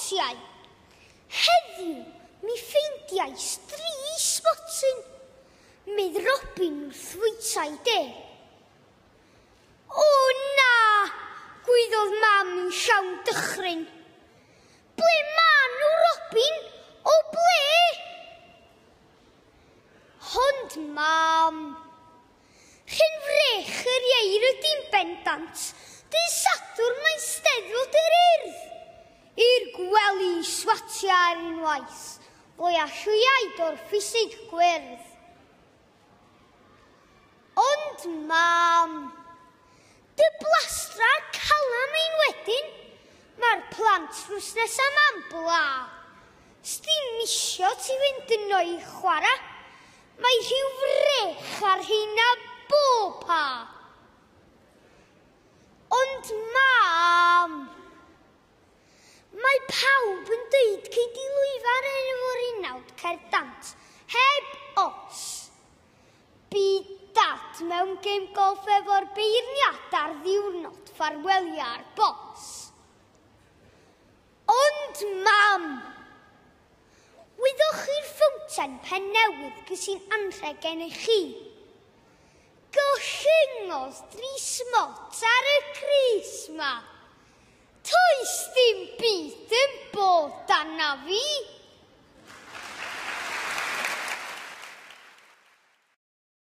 smotiau. Heddiw, mi ffeindiais 3 smotyn. Mydd Robin wrth fwytau de. O na, gwyddodd mam yn llawn dychryn. Ble ma nhw, Robin? O ble? Hond, mam. Chyn frech yr ieir ydy'n bendant. Dyn Sadwrn mae'n steddfod yr urdd. I'r gwely swatia ar unwaith. Ble allwyaid o'r ffisig gwyrdd. Ond, mam, dy blastra calam ein wedyn, mae'r plant rws nesaf mam bla. Sdim misio ti fynd yno i chwara, mae rhyw frech ar hynna bob ha. Ond, mam, mae pawb yn dweud cyd i lwyfan efo'r unawd Caerdant, heb os. Byd dad mewn gêm golf efo'r beirniad ar ddiwrnod ffarwelia'r bos. Ond, mam, wyddwch chi'r ffwnten pen newydd gysy'n anrheg gen i chi. Gollyngodd 3 smot ar y Cris ma. Toes dim byd yn bod arna fi.